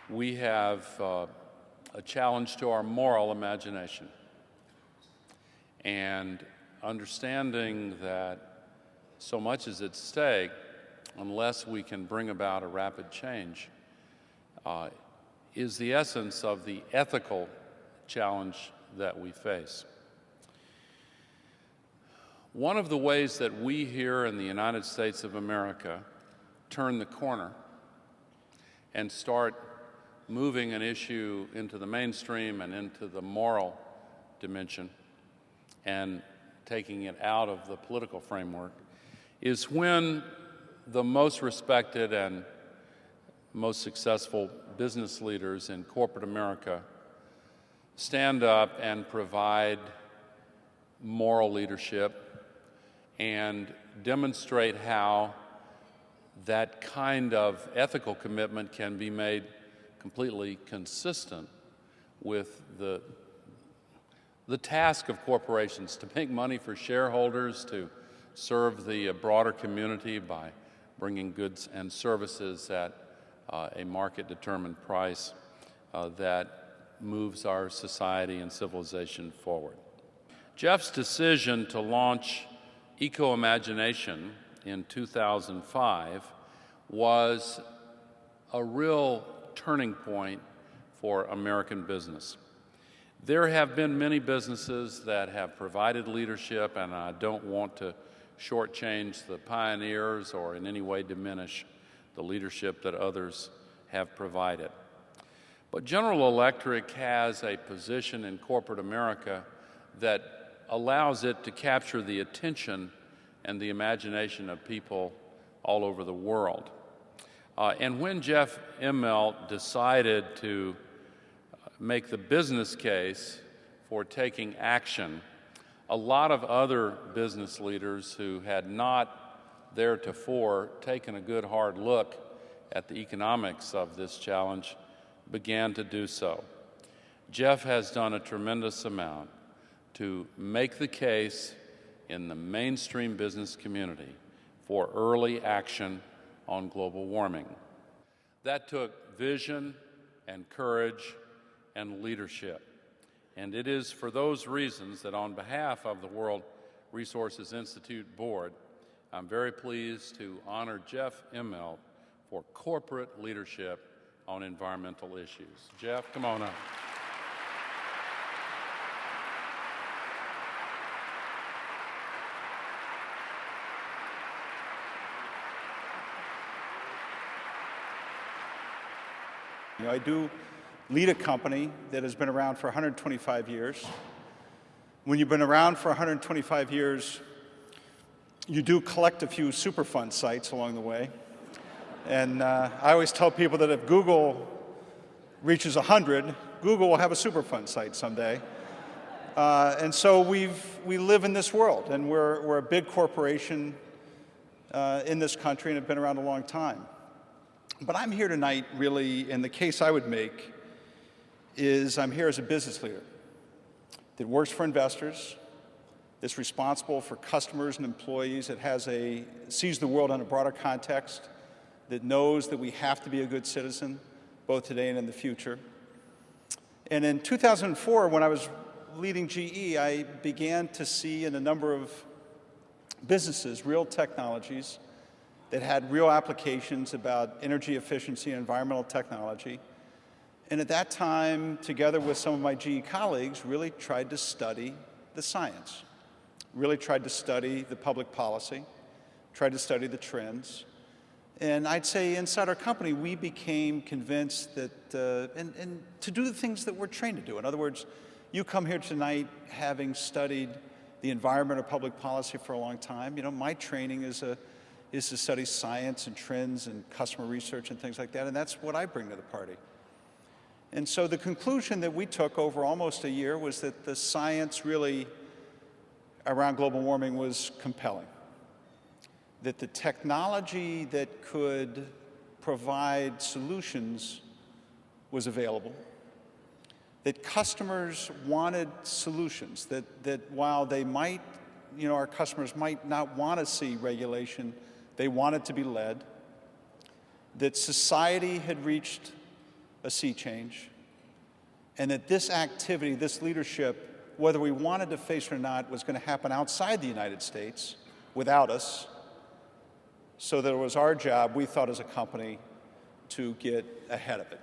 we have a challenge to our moral imagination. And understanding that so much is at stake, unless we can bring about a rapid change, is the essence of the ethical challenge that we face. One of the ways that we here in the United States of America turn the corner and start moving an issue into the mainstream and into the moral dimension and taking it out of the political framework is when the most respected and most successful business leaders in corporate America stand up and provide moral leadership and demonstrate how that kind of ethical commitment can be made completely consistent with the task of corporations to make money for shareholders, to serve the broader community by bringing goods and services at a market-determined price that moves our society and civilization forward. Jeff's decision to launch Eco-Imagination in 2005 was a real turning point for American business. There have been many businesses that have provided leadership, and I don't want to shortchange the pioneers or in any way diminish the leadership that others have provided. But General Electric has a position in corporate America that allows it to capture the attention and the imagination of people all over the world. And when Jeff Immelt decided to make the business case for taking action, a lot of other business leaders who had not theretofore taken a good hard look at the economics of this challenge began to do so. Jeff has done a tremendous amount to make the case in the mainstream business community for early action on global warming. That took vision and courage and leadership. And it is for those reasons that on behalf of the World Resources Institute Board, I'm very pleased to honor Jeff Immelt for corporate leadership on environmental issues. Jeff, come on up. You know, I do lead a company that has been around for 125 years. When you've been around for 125 years, you do collect a few Superfund sites along the way. And I always tell people that if Google reaches 100, Google will have a Superfund site someday. And so we live in this world, and we're a big corporation in this country and have been around a long time. But I'm here tonight really, and the case I would make is I'm here as a business leader that works for investors, that's responsible for customers and employees, that sees the world in a broader context, that knows that we have to be a good citizen, both today and in the future. And in 2004, when I was leading GE, I began to see in a number of businesses real technologies that had real applications about energy efficiency and environmental technology. And at that time, together with some of my GE colleagues, really tried to study the science, really tried to study the public policy, tried to study the trends. And I'd say inside our company, we became convinced that, and to do the things that we're trained to do. In other words, you come here tonight having studied the environment or public policy for a long time. You know, my training is to study science and trends and customer research and things like that, and that's what I bring to the party. And so the conclusion that we took over almost a year was that the science really around global warming was compelling, that the technology that could provide solutions was available, that customers wanted solutions, that while they might, our customers might not want to see regulation, they wanted to be led, that society had reached a sea change, and that this activity, this leadership, whether we wanted to face it or not, was going to happen outside the United States without us, so that it was our job, we thought as a company, to get ahead of it.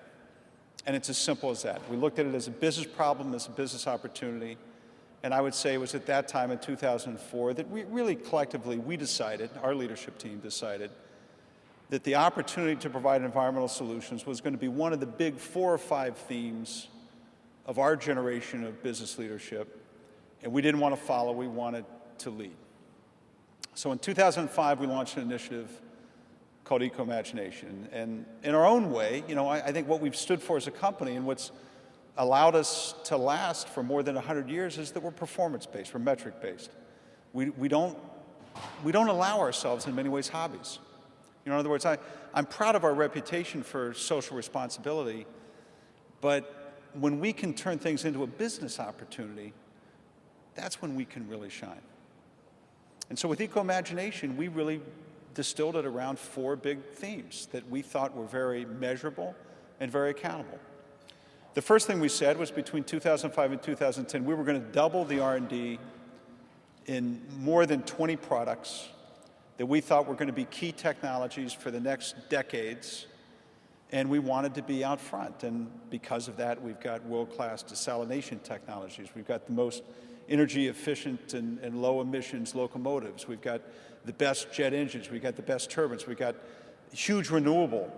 And it's as simple as that. We looked at it as a business problem, as a business opportunity, and I would say it was at that time in 2004 that we really collectively, we decided, our leadership team decided, that the opportunity to provide environmental solutions was going to be one of the big 4 or 5 themes of our generation of business leadership, and we didn't want to follow, we wanted to lead. So in 2005, we launched an initiative called Eco-Imagination, and in our own way, I think what we've stood for as a company and what's allowed us to last for more than 100 years is that we're performance-based, we're metric-based. We don't allow ourselves in many ways hobbies. In other words, I'm proud of our reputation for social responsibility, but when we can turn things into a business opportunity, that's when we can really shine. And so with Eco-Imagination, we really distilled it around 4 big themes that we thought were very measurable and very accountable. The first thing we said was between 2005 and 2010, we were going to double the R&D in more than 20 products that we thought were going to be key technologies for the next decades, and we wanted to be out front. And because of that, we've got world-class desalination technologies. We've got the most energy efficient and low emissions locomotives. We've got the best jet engines. We've got the best turbines. We've got a huge renewable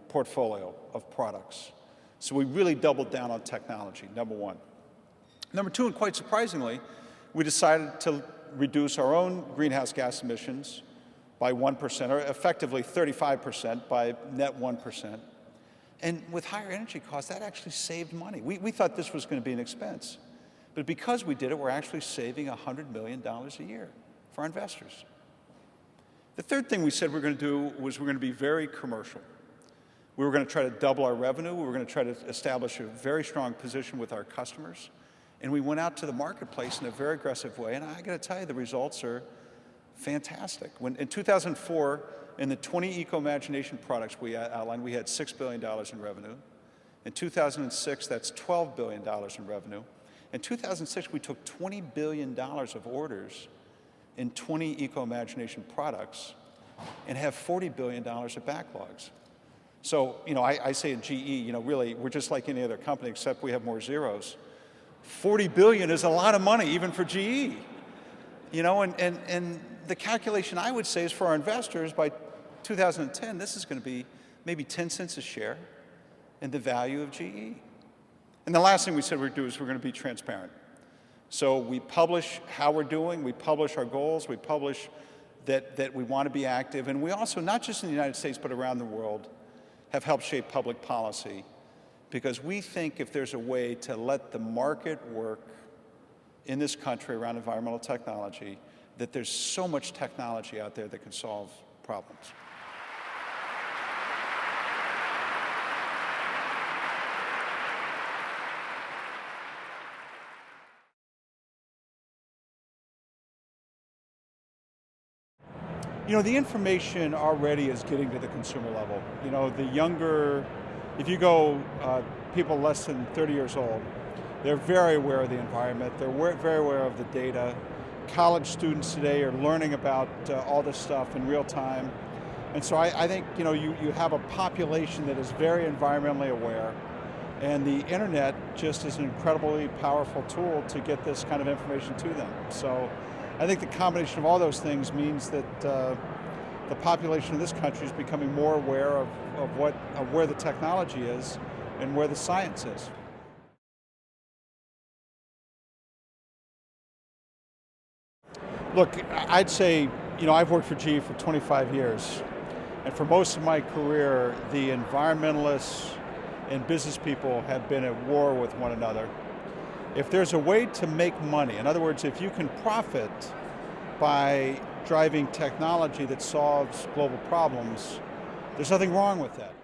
portfolio of products. So we really doubled down on technology, number one. Number two, and quite surprisingly, we decided to reduce our own greenhouse gas emissions by 1%, or effectively 35% by net 1%. And with higher energy costs, that actually saved money. We thought this was going to be an expense. But because we did it, we're actually saving $100 million a year for our investors. The third thing we said we're going to do was we're going to be very commercial. We were going to try to double our revenue. We were going to try to establish a very strong position with our customers. And we went out to the marketplace in a very aggressive way. And I got to tell you, the results are fantastic. When in 2004, in the 20 Eco-Imagination products we outlined, we had $6 billion in revenue. In 2006, that's $12 billion in revenue. In 2006, we took $20 billion of orders in 20 Eco-Imagination products and have $40 billion of backlogs. So, I say at GE, really, we're just like any other company, except we have more zeros. $40 billion is a lot of money, even for GE. And the calculation I would say is for our investors, by 2010, this is going to be maybe 10 cents a share in the value of GE. And the last thing we said we'd do is we're going to be transparent. So we publish how we're doing, we publish our goals, we publish that we want to be active, and we also, not just in the United States, but around the world, have helped shape public policy, because we think if there's a way to let the market work in this country around environmental technology, that there's so much technology out there that can solve problems. The information already is getting to the consumer level. The younger, if you go people less than 30 years old, they're very aware of the environment, they're very aware of the data. College students today are learning about all this stuff in real time. And so I think, you have a population that is very environmentally aware, and the internet just is an incredibly powerful tool to get this kind of information to them. So I think the combination of all those things means that the population of this country is becoming more aware of where the technology is and where the science is. Look, I'd say, I've worked for GE for 25 years, and for most of my career, the environmentalists and business people have been at war with one another. If there's a way to make money, in other words, if you can profit by driving technology that solves global problems, there's nothing wrong with that.